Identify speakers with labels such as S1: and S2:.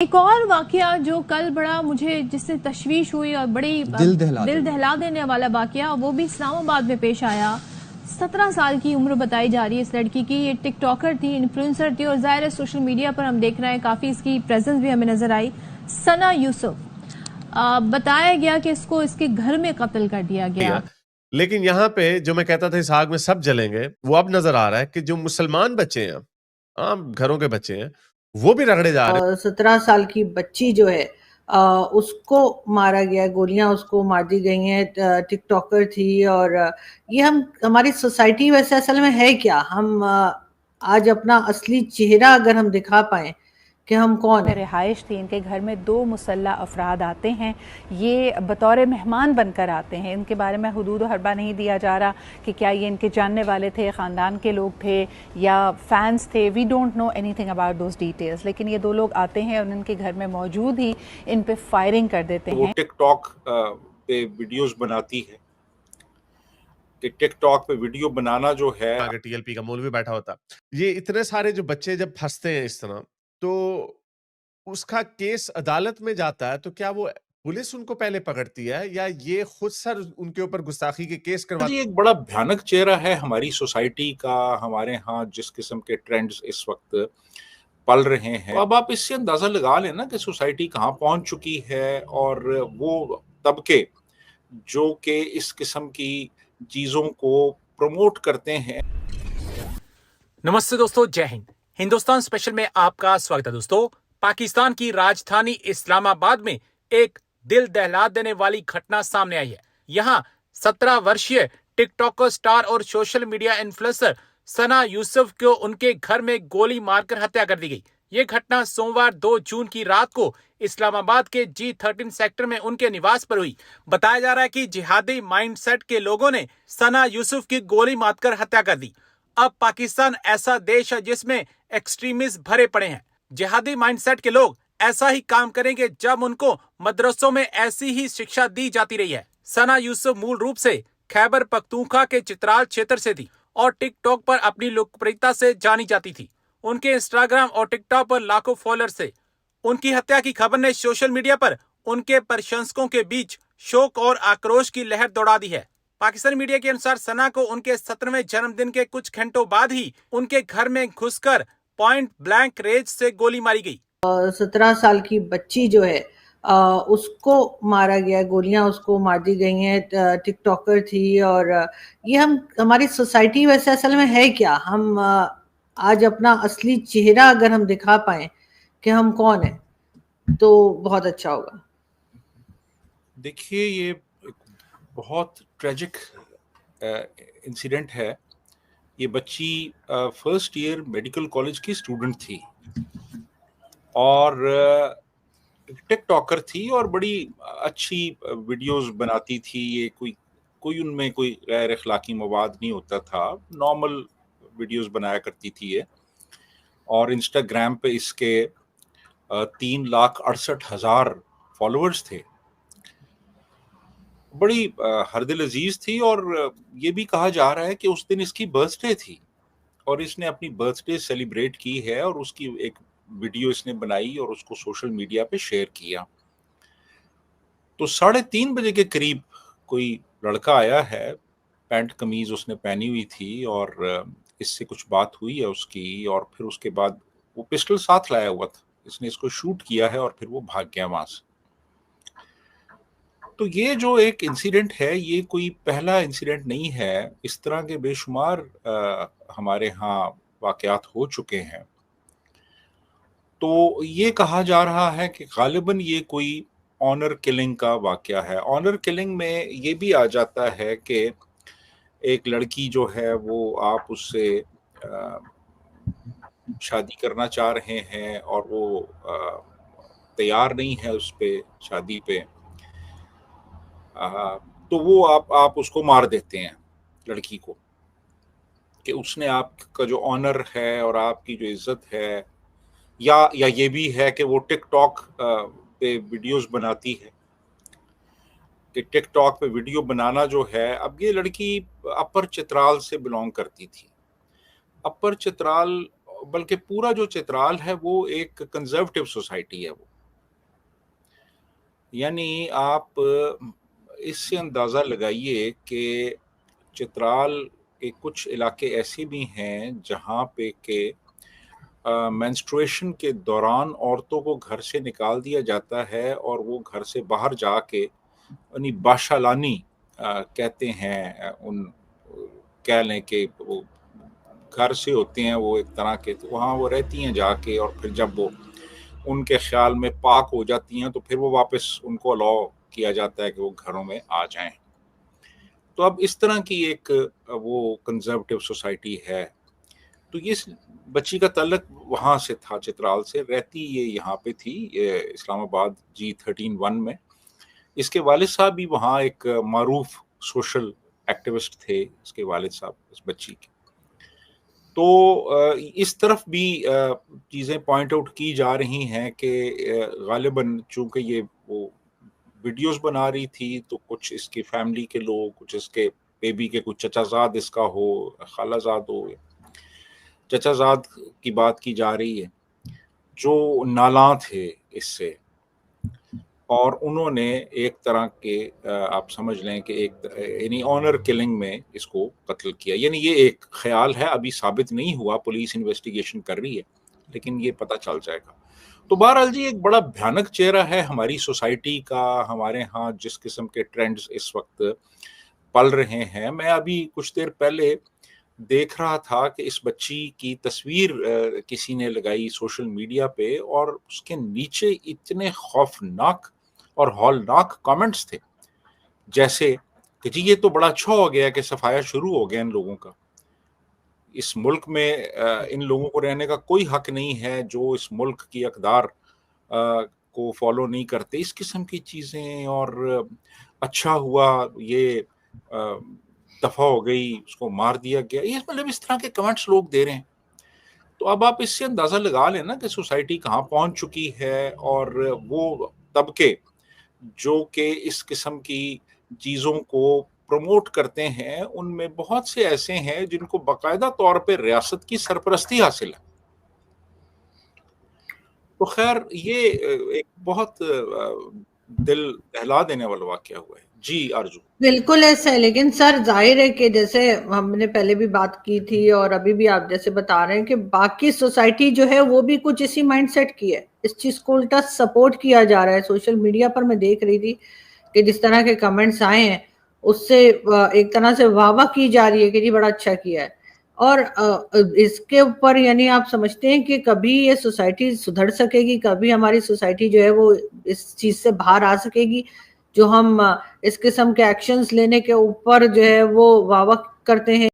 S1: एक और वाकया जो कल बड़ा मुझे जिससे तशवीश हुई और बड़ी दिल दहला देने वाला वाकया, वो भी इस्लामाबाद में पेश आया। 17 साल की उम्र बताई जा रही है इस लड़की की। ये टिकटॉकर थी, इन्फ्लुएंसर थी और जाहिर है सोशल मीडिया पर हम देख रहे हैं काफी इसकी प्रेजेंस भी हमें नजर आई। सना यूसुफ, बताया गया कि इसको इसके घर में कत्ल कर दिया गया।
S2: लेकिन यहाँ पे जो मैं कहता था इस आग में सब जलेंगे, वो अब नजर आ रहा है कि जो मुसलमान बच्चे हैं, आम घरों के बच्चे हैं, वो भी रगड़े जा रहे हैं।
S3: 17 साल की बच्ची जो है उसको मारा गया, गोलियां उसको मार दी गई हैं। टिकटॉकर थी और ये हमारी सोसाइटी वैसे असल में है क्या, हम आज अपना असली चेहरा अगर हम दिखा पाए कि हम कौन है।
S4: रिहाइश थी, इनके घर में 2 मुसल्ला अफराद आते हैं, ये बतौर मेहमान बनकर आते हैं। इनके बारे में हुदूद और हरबा नहीं दिया जा रहा कि क्या ये इनके जानने वाले थे, ख़ानदान के लोग थे या फैंस थे। We don't know anything about those details. लेकिन ये 2 लोग आते हैं और इनके घर में मौजूद ही इन पे फायरिंग कर देते हैं।
S5: वो टिकटॉक पे वीडियोस बनाती है कि टिकटॉक पे वीडियो बनाना जो है,
S2: आगे टीएलपी का मौलवी बैठा होता। ये इतने सारे जो बच्चे जब फंसते हैं इस तरह, तो उसका केस अदालत में जाता है, तो क्या वो पुलिस उनको पहले पकड़ती है या ये खुद सर उनके ऊपर गुस्ताखी के केस करवाती है?
S5: ये एक बड़ा भयानक चेहरा है हमारी सोसाइटी का। हमारे यहाँ जिस किस्म के ट्रेंड्स इस वक्त पल रहे हैं, तो अब आप इससे अंदाजा लगा लेना कि सोसाइटी कहाँ पहुंच चुकी है। और वो तबके जो कि इस किस्म की चीजों को प्रमोट करते हैं।
S6: नमस्ते दोस्तों, जय हिंद। हिंदुस्तान स्पेशल में आपका स्वागत है। दोस्तों, पाकिस्तान की राजधानी इस्लामाबाद में एक दिल दहला देने वाली घटना सामने आई है। यहाँ 17 वर्षीय टिकटॉकर स्टार और सोशल मीडिया इन्फ्लुएंसर सना यूसुफ को उनके घर में गोली मारकर हत्या कर दी गई। ये घटना सोमवार 2 जून की रात को इस्लामाबाद के G13 सेक्टर में उनके निवास पर हुई। बताया जा रहा है कि जिहादी माइंडसेट के लोगों ने सना यूसुफ की गोली मारकर हत्या कर दी। अब पाकिस्तान ऐसा देश है जिसमें एक्सट्रीमिस्ट भरे पड़े हैं। जिहादी माइंडसेट के लोग ऐसा ही काम करेंगे जब उनको मदरसों में ऐसी ही शिक्षा दी जाती रही है। सना यूसुफ मूल रूप से खैबर पख्तूनख्वा के चित्राल क्षेत्र से थी और टिकटॉक पर अपनी लोकप्रियता से जानी जाती थी। उनके इंस्टाग्राम और टिकटॉक पर लाखों फॉलोअर्स थे। उनकी हत्या की खबर ने सोशल मीडिया पर उनके प्रशंसकों के बीच शोक और आक्रोश की लहर दौड़ा दी है। पाकिस्तानी मीडिया के अनुसार सना को उनके 17वें जन्मदिन के कुछ घंटों बाद ही उनके घर में घुसकर पॉइंट ब्लैंक रेंज से गोली मारी गई।
S3: 17 साल की बच्ची जो है उसको मारा गया, गोलियां उसको मार दी गई हैं। टिकटॉकर थी और ये हमारी सोसाइटी वैसे असल में है क्या, हम आज अपना असली चेहरा अगर हम दिखा पाए कि हम कौन है तो बहुत अच्छा होगा।
S5: देखिए, ये एक बहुत ट्रेजिक इंसिडेंट है। ये बच्ची फर्स्ट ईयर मेडिकल कॉलेज की स्टूडेंट थी और टिकटॉकर थी और बड़ी अच्छी वीडियोस बनाती थी। ये कोई उनमें कोई गैर अखलाकी मवाद नहीं होता था, नॉर्मल वीडियोस बनाया करती थी ये। और इंस्टाग्राम पे इसके 3,68,000 फॉलोअर्स थे। बड़ी हरदिल अजीज थी और ये भी कहा जा रहा है कि उस दिन इसकी बर्थडे थी और इसने अपनी बर्थडे सेलिब्रेट की है और उसकी एक वीडियो इसने बनाई और उसको सोशल मीडिया पे शेयर किया। तो 3:30 बजे के करीब कोई लड़का आया है, पैंट कमीज उसने पहनी हुई थी और इससे कुछ बात हुई है उसकी। और फिर उसके बाद वो पिस्टल साथ लाया हुआ था, इसने इसको शूट किया है और फिर वो भाग गया वहां से। तो ये जो एक इंसिडेंट है, ये कोई पहला इंसिडेंट नहीं है। इस तरह के बेशुमार हमारे यहाँ वाकयात हो चुके हैं। तो ये कहा जा रहा है कि गालिबन ये कोई ऑनर किलिंग का वाकया है। ऑनर किलिंग में ये भी आ जाता है कि एक लड़की जो है वो आप उससे शादी करना चाह रहे हैं और वो तैयार नहीं है उस पे शादी पे, तो वो आप उसको मार देते हैं लड़की को, कि उसने आपका जो ऑनर है और आपकी जो इज्जत है, या ये भी है कि वो टिकटॉक पे वीडियोस बनाती है। कि टिकटॉक पे वीडियो बनाना जो है, अब ये लड़की अपर चित्राल से बिलोंग करती थी। अपर चित्राल, बल्कि पूरा जो चित्राल है वो एक कंजर्वेटिव सोसाइटी है वो, यानी आप इससे अंदाज़ा लगाइए कि चित्राल के कुछ इलाके ऐसे भी हैं जहाँ पे के मेंस्ट्रुएशन के दौरान औरतों को घर से निकाल दिया जाता है और वो घर से बाहर जाके यानी बाशालानी कहते हैं उन कह लें कि वो घर से होते हैं वो एक तरह के, तो वहाँ वो रहती हैं जाके, और फिर जब वो उनके ख्याल में पाक हो जाती हैं तो फिर वो वापस उनको अलाउ किया जाता है कि वो घरों में आ जाएं। तो अब इस तरह की एक वो कंजर्वेटिव सोसाइटी है। तो ये बच्ची का ताल्लुक वहाँ से था, चित्राल से, रहती ये यहाँ पे थी, ये इस्लामाबाद G13-1 में। इसके वालिद साहब भी वहाँ एक मारूफ सोशल एक्टिविस्ट थे, इसके वालिद साहब इस बच्ची के। तो इस तरफ भी चीज़ें पॉइंट आउट की जा रही हैं कि गालिबन चूँकि ये वो वीडियोस बना रही थी तो कुछ इसकी फैमिली के लोग, कुछ इसके बेबी के कुछ चचाजाद इसका हो, खालाजाद हो, चचाजाद की बात की जा रही है जो नाला थे इससे, और उन्होंने एक तरह के आप समझ लें कि एक यानी ऑनर किलिंग में इसको कत्ल किया। यानी ये एक ख्याल है, अभी साबित नहीं हुआ, पुलिस इन्वेस्टिगेशन कर रही है, लेकिन ये पता चल जाएगा। तो बहरहाल जी एक बड़ा भयानक चेहरा है हमारी सोसाइटी का, हमारे यहाँ जिस किस्म के ट्रेंड्स इस वक्त पल रहे हैं। मैं अभी कुछ देर पहले देख रहा था कि इस बच्ची की तस्वीर किसी ने लगाई सोशल मीडिया पे, और उसके नीचे इतने खौफनाक और हौलनाक कमेंट्स थे, जैसे कि जी ये तो बड़ा अच्छा हो गया कि सफाया शुरू हो गया इन लोगों का, इस मुल्क में इन लोगों को रहने का कोई हक नहीं है जो इस मुल्क की अक़दार को फॉलो नहीं करते, इस किस्म की चीज़ें। और अच्छा हुआ ये दफ़ा हो गई, उसको मार दिया गया, ये मतलब इस तरह के कमेंट्स लोग दे रहे हैं। तो अब आप इससे अंदाज़ा लगा लें ना कि सोसाइटी कहाँ पहुँच चुकी है, और वो तबके जो कि इस किस्म की चीज़ों को प्रमोट करते हैं, उनमें बहुत से ऐसे हैं जिनको बाकायदा तौर पे रियासत की सरपरस्ती हासिल है। तो खैर ये एक बहुत दिल दहला देने वाला वाक़या हुआ है। जी आरजू।
S3: बिल्कुल ऐसा है, लेकिन सर जाहिर है कि जैसे हमने पहले भी बात की थी और अभी भी आप जैसे बता रहे हैं कि बाकी सोसाइटी जो है वो भी कुछ इसी माइंडसेट की है, इस चीज को उल्टा सपोर्ट किया जा रहा है। सोशल मीडिया पर मैं देख रही थी कि जिस तरह के कमेंट्स आए हैं उससे एक तरह से वाह की जा रही है कि जी बड़ा अच्छा किया है। और इसके ऊपर यानी आप समझते हैं कि कभी ये सोसाइटी सुधर सकेगी, कभी हमारी सोसाइटी जो है वो इस चीज से बाहर आ सकेगी, जो हम इस किस्म के एक्शंस लेने के ऊपर जो है वो वाह करते हैं।